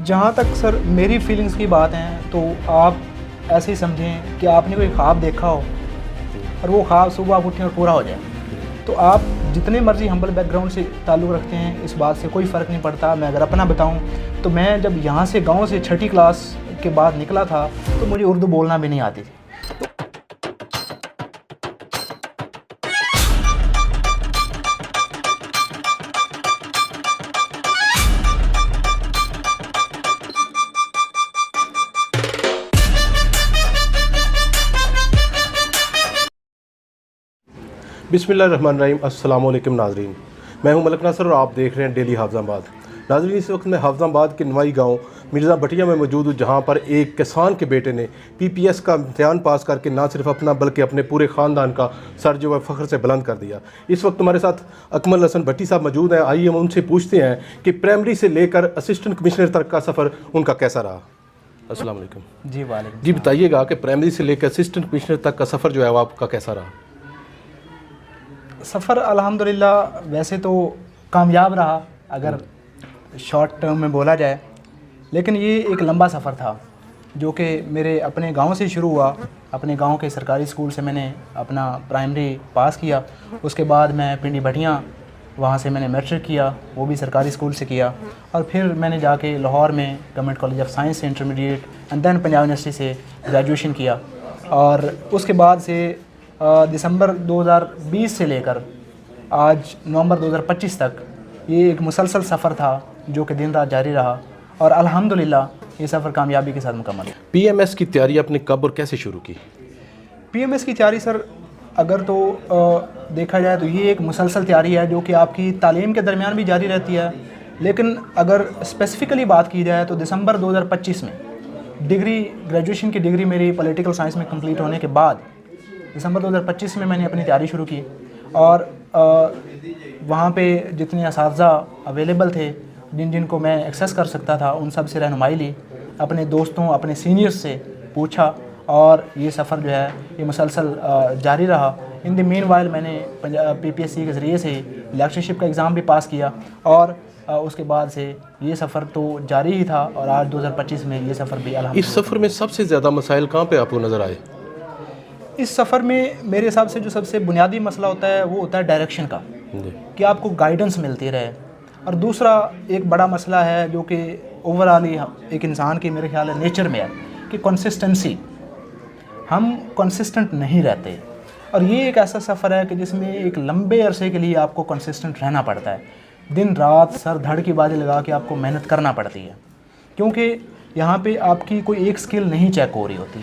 جہاں تک سر میری فیلنگز کی بات ہیں تو آپ ایسے ہی سمجھیں کہ آپ نے کوئی خواب دیکھا ہو اور وہ خواب صبح آپ اٹھیں اور پورا ہو جائے، تو آپ جتنے مرضی ہمبل بیک گراؤنڈ سے تعلق رکھتے ہیں اس بات سے کوئی فرق نہیں پڑتا۔ میں اگر اپنا بتاؤں تو میں جب یہاں سے گاؤں سے 6ٹھی کلاس کے بعد نکلا تھا تو مجھے اردو بولنا بھی نہیں آتی تھی۔ بسم اللہ الرحمن الرحیم۔ السلام علیکم ناظرین، میں ہوں ملک ناصر اور آپ دیکھ رہے ہیں ڈیلی حافظ آباد۔ ناظرین، اس وقت میں حافظ آباد کے نوائی گاؤں مرزا بھٹیا میں موجود ہوں، جہاں پر ایک کسان کے بیٹے نے PPS کا امتحان پاس کر کے نہ صرف اپنا بلکہ اپنے پورے خاندان کا سر جو ہے فخر سے بلند کر دیا۔ اس وقت ہمارے ساتھ اکمل حسن بھٹی صاحب موجود ہیں۔ آئیے ہم ان سے پوچھتے ہیں کہ پرائمری سے لے کر اسسٹنٹ کمشنر تک کا سفر ان کا کیسا رہا۔ السلام علیکم جی وعلیکم جی، بتائیے گا کہ پرائمری سے لے کر اسسٹنٹ کمشنر تک کا سفر جو ہے وہ آپ کا کیسا رہا؟ سفر الحمدللہ ویسے تو کامیاب رہا اگر شارٹ ٹرم میں بولا جائے، لیکن یہ ایک لمبا سفر تھا جو کہ میرے اپنے گاؤں سے شروع ہوا۔ اپنے گاؤں کے سرکاری اسکول سے میں نے اپنا پرائمری پاس کیا، اس کے بعد میں پنڈی بھٹیاں وہاں سے میں نے میٹرک کیا، وہ بھی سرکاری اسکول سے کیا، اور پھر میں نے جا کے لاہور میں گورنمنٹ کالج آف سائنس سے intermediate and then Punjab university سے گریجویشن کیا، اور اس کے بعد سے دسمبر 2020 سے لے کر آج نومبر 2025 تک یہ ایک مسلسل سفر تھا جو کہ دن رات جاری رہا، اور الحمدللہ یہ سفر کامیابی کے ساتھ مکمل ہے۔ PMS کی تیاری آپ نے کب اور کیسے شروع کی؟ PMS کی تیاری سر اگر تو دیکھا جائے تو یہ ایک مسلسل تیاری ہے جو کہ آپ کی تعلیم کے درمیان بھی جاری رہتی ہے، لیکن اگر اسپیسیفکلی بات کی جائے تو دسمبر 2025 میں گریجویشن کی ڈگری میری پولیٹیکل سائنس میں کمپلیٹ ہونے کے بعد دسمبر 2025 میں نے اپنی تیاری شروع کی، اور وہاں پہ جتنے اساتذہ اویلیبل تھے جن کو میں ایکسیس کر سکتا تھا ان سب سے رہنمائی لی، اپنے دوستوں اپنے سینئرز سے پوچھا، اور یہ سفر جو ہے یہ مسلسل جاری رہا۔ ان دی مین وائل میں نے PPSC کے ذریعے سے لیکچرشپ کا ایگزام بھی پاس کیا، اور اس کے بعد سے یہ سفر تو جاری ہی تھا، اور آج 2025 میں یہ سفر بھی الحمدللہ۔ اس سفر میں سب سے زیادہ مسائل کہاں پہ آپ کو نظر آئے؟ اس سفر میں میرے حساب سے جو سب سے بنیادی مسئلہ ہوتا ہے وہ ہوتا ہے ڈائریکشن کا، کہ آپ کو گائیڈنس ملتی رہے، اور دوسرا ایک بڑا مسئلہ ہے جو کہ اوور آل ہی ایک انسان کی میرے خیال ہے نیچر میں ہے کہ کنسسٹنسی، ہم کنسسٹنٹ نہیں رہتے، اور یہ ایک ایسا سفر ہے کہ جس میں ایک لمبے عرصے کے لیے آپ کو کنسسٹنٹ رہنا پڑتا ہے، دن رات سر دھڑ کی بازی لگا کے آپ کو محنت کرنا پڑتی ہے، کیونکہ یہاں پہ آپ کی کوئی ایک سکل نہیں چیک ہو رہی ہوتی،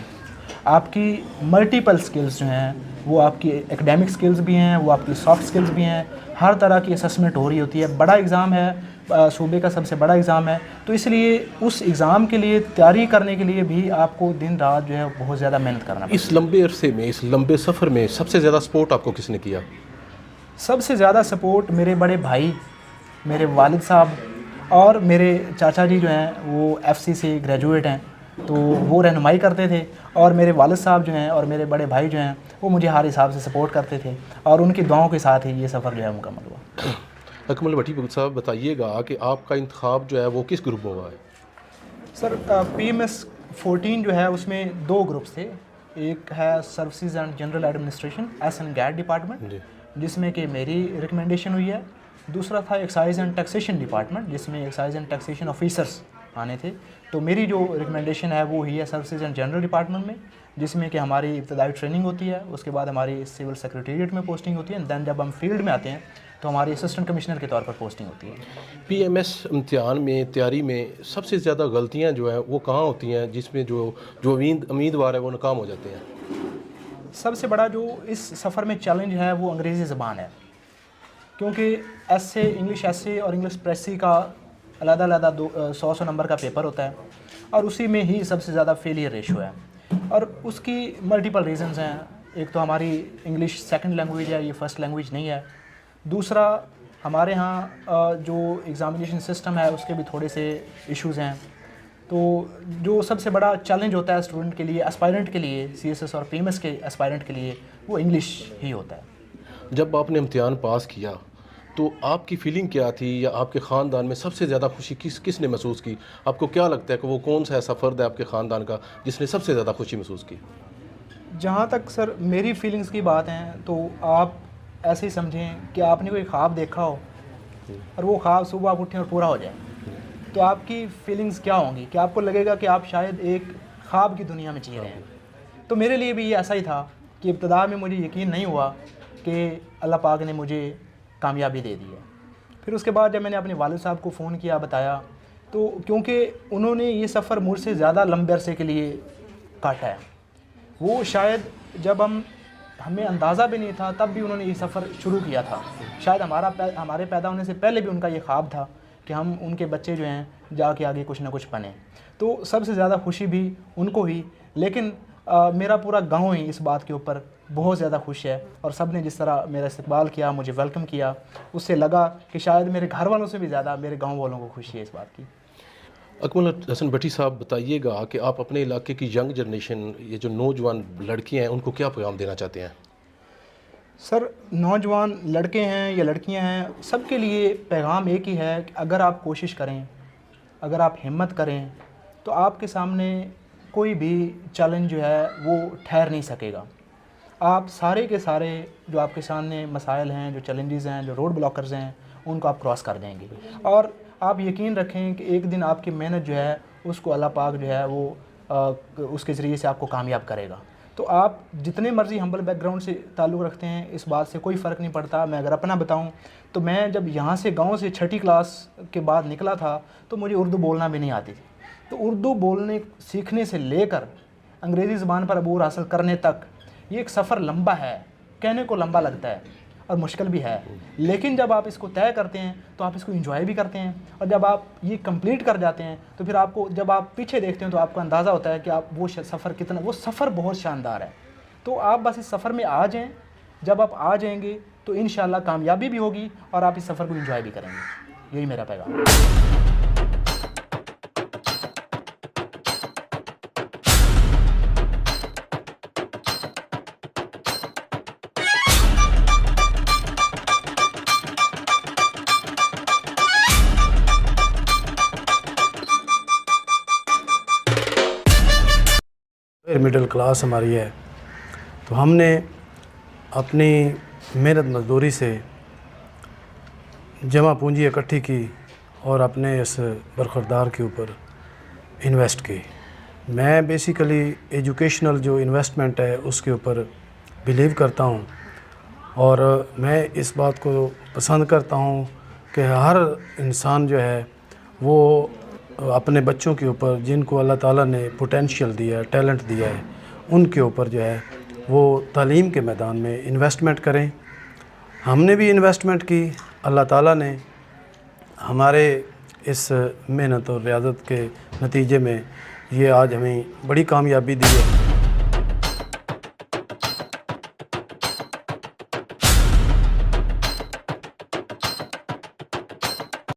آپ کی ملٹیپل سکلز جو ہیں وہ آپ کی ایکڈیمک سکلز بھی ہیں، وہ آپ کی سافٹ سکلز بھی ہیں، ہر طرح کی اسسمنٹ ہو رہی ہوتی ہے، بڑا ایگزام ہے، صوبے کا سب سے بڑا ایگزام ہے، تو اس لیے اس ایگزام کے لیے تیاری کرنے کے لیے بھی آپ کو دن رات جو ہے بہت زیادہ محنت کرنا پڑتا ہے۔ اس لمبے عرصے میں، اس لمبے سفر میں سب سے زیادہ سپورٹ آپ کو کس نے کیا؟ سب سے زیادہ سپورٹ میرے بڑے بھائی، میرے والد صاحب، اور میرے چاچا جی جو ہیں وہ FC سے گریجویٹ ہیں، تو وہ رہنمائی کرتے تھے، اور میرے والد صاحب جو ہیں اور میرے بڑے بھائی جو ہیں وہ مجھے ہر حساب سے سپورٹ کرتے تھے، اور ان کی دعاؤں کے ساتھ ہی یہ سفر جو ہے مکمل ہوا۔ اکمل بھٹی صاحب، بتائیے گا کہ آپ کا انتخاب جو ہے وہ کس گروپ میں ہوا ہے؟ سر PMS 14 جو ہے اس میں 2 گروپس تھے، ایک ہے services and general administration SN department جس میں کہ میری ریکمنڈیشن ہوئی ہے، دوسرا تھا ایکسائز اینڈ ٹیکسیشن ڈپارٹمنٹ جس میں ایکسائز اینڈ ٹیکسیشن آفیسرس آنے تھے، تو میری جو ریکمنڈیشن ہے وہ ہی ہے سروسز اینڈ جنرل ڈپارٹمنٹ میں، جس میں کہ ہماری ابتدائی ٹریننگ ہوتی ہے، اس کے بعد ہماری سول سیکریٹریٹ میں پوسٹنگ ہوتی ہے، دین جب ہم فیلڈ میں آتے ہیں تو ہماری اسسٹنٹ کمشنر کے طور پر پوسٹنگ ہوتی ہے۔ PMS امتحان میں تیاری میں سب سے زیادہ غلطیاں جو ہیں وہ کہاں ہوتی ہیں جس میں جو امیدوار ہے وہ ناکام ہو جاتے ہیں؟ سب سے بڑا جو اس سفر میں چیلنج ہے وہ انگریزی زبان ہے، کیونکہ انگلش ایسے اور انگلش پریسی کا علیحدہ 100 نمبر کا پیپر ہوتا ہے، اور اسی میں ہی سب سے زیادہ فیلئر ریشو ہے، اور اس کی ملٹیپل ریزنز ہیں۔ ایک تو ہماری انگلش سیکنڈ لینگویج ہے، یہ فرسٹ لینگویج نہیں ہے، دوسرا ہمارے ہاں جو ایگزامینیشن سسٹم ہے اس کے بھی تھوڑے سے ایشوز ہیں، تو جو سب سے بڑا چیلنج ہوتا ہے اسٹوڈنٹ کے لیے، اسپائرنٹ کے لیے، CSS اور PMS کے اسپائرنٹ کے لیے، وہ انگلش ہی ہوتا ہے۔ جب آپ نے امتحان پاس کیا تو آپ کی فیلنگ کیا تھی، یا آپ کے خاندان میں سب سے زیادہ خوشی کس نے محسوس کی؟ آپ کو کیا لگتا ہے کہ وہ کون سا ایسا فرد ہے آپ کے خاندان کا جس نے سب سے زیادہ خوشی محسوس کی؟ جہاں تک سر میری فیلنگز کی بات ہیں تو آپ ایسے ہی سمجھیں کہ آپ نے کوئی خواب دیکھا ہو اور وہ خواب صبح آپ اٹھیں اور پورا ہو جائے، تو آپ کی فیلنگز کیا ہوں گی کہ آپ کو لگے گا کہ آپ شاید ایک خواب کی دنیا میں جی رہے ہیں۔ تو میرے لیے بھی یہ ایسا ہی تھا کہ ابتدا میں مجھے یقین نہیں ہوا کہ اللہ پاک نے مجھے کامیابی دے دی ہے۔ پھر اس کے بعد جب میں نے اپنے والد صاحب کو فون کیا، بتایا، تو کیونکہ انہوں نے یہ سفر مجھ سے زیادہ لمبے عرصے کے لیے کاٹا ہے، وہ شاید جب ہمیں اندازہ بھی نہیں تھا تب بھی انہوں نے یہ سفر شروع کیا تھا، شاید ہمارے پیدا ہونے سے پہلے بھی ان کا یہ خواب تھا کہ ہم ان کے بچے جو ہیں جا کے آگے کچھ نہ کچھ بنیں۔ تو سب سے زیادہ خوشی بھی ان کو ہی، لیکن میرا پورا گاؤں ہی اس بات کے اوپر بہت زیادہ خوش ہے، اور سب نے جس طرح میرا استقبال کیا، مجھے ویلکم کیا، اس سے لگا کہ شاید میرے گھر والوں سے بھی زیادہ میرے گاؤں والوں کو خوشی ہے اس بات کی۔ اکمل حسن بھٹی صاحب، بتائیے گا کہ آپ اپنے علاقے کی ینگ جنریشن، یہ جو نوجوان لڑکیاں ہیں، ان کو کیا پیغام دینا چاہتے ہیں؟ سر نوجوان لڑکے ہیں یا لڑکیاں ہیں، سب کے لیے پیغام ایک ہی ہے کہ اگر آپ کوشش کریں، اگر آپ ہمت کریں، تو آپ کے سامنے کوئی بھی چیلنج جو ہے وہ ٹھہر نہیں سکے گا۔ آپ سارے کے سارے جو آپ کے سامنے مسائل ہیں، جو چیلنجز ہیں، جو روڈ بلاکرز ہیں، ان کو آپ کراس کر دیں گے، اور آپ یقین رکھیں کہ ایک دن آپ کی محنت جو ہے اس کو اللہ پاک جو ہے وہ اس کے ذریعے سے آپ کو کامیاب کرے گا۔ تو آپ جتنے مرضی ہمبل بیک گراؤنڈ سے تعلق رکھتے ہیں، اس بات سے کوئی فرق نہیں پڑتا۔ میں اگر اپنا بتاؤں تو میں جب یہاں سے گاؤں سے 6ٹھی کلاس کے بعد نکلا تھا تو مجھے اردو بولنا بھی نہیں آتی تھی، تو اردو بولنے سیکھنے سے لے کر انگریزی زبان پر عبور حاصل کرنے تک یہ ایک سفر لمبا ہے، کہنے کو لمبا لگتا ہے اور مشکل بھی ہے، لیکن جب آپ اس کو طے کرتے ہیں تو آپ اس کو انجوائے بھی کرتے ہیں، اور جب آپ یہ کمپلیٹ کر جاتے ہیں تو پھر آپ کو جب آپ پیچھے دیکھتے ہیں تو آپ کو اندازہ ہوتا ہے کہ آپ وہ سفر کتنا، وہ سفر بہت شاندار ہے۔ تو آپ بس اس سفر میں آ جائیں، جب آپ آ جائیں گے تو انشاءاللہ کامیابی بھی ہوگی اور آپ اس سفر کو انجوائے بھی کریں گے۔ یہی میرا پیغام ہے۔ مڈل کلاس ہماری ہے، تو ہم نے اپنی محنت مزدوری سے جمع پونجی اکٹھی کی اور اپنے اس برخوردار کے اوپر انویسٹ کی۔ میں بیسیکلی ایجوکیشنل جو انویسٹمنٹ ہے اس کے اوپر بلیو کرتا ہوں، اور میں اس بات کو پسند کرتا ہوں کہ ہر انسان جو ہے وہ اپنے بچوں کے اوپر، جن کو اللہ تعالیٰ نے پوٹینشیل دیا ہے، ٹیلنٹ دیا ہے، ان کے اوپر جو ہے وہ تعلیم کے میدان میں انویسٹمنٹ کریں۔ ہم نے بھی انویسٹمنٹ کی، اللہ تعالیٰ نے ہمارے اس محنت اور ریاضت کے نتیجے میں یہ آج ہمیں بڑی کامیابی دی ہے۔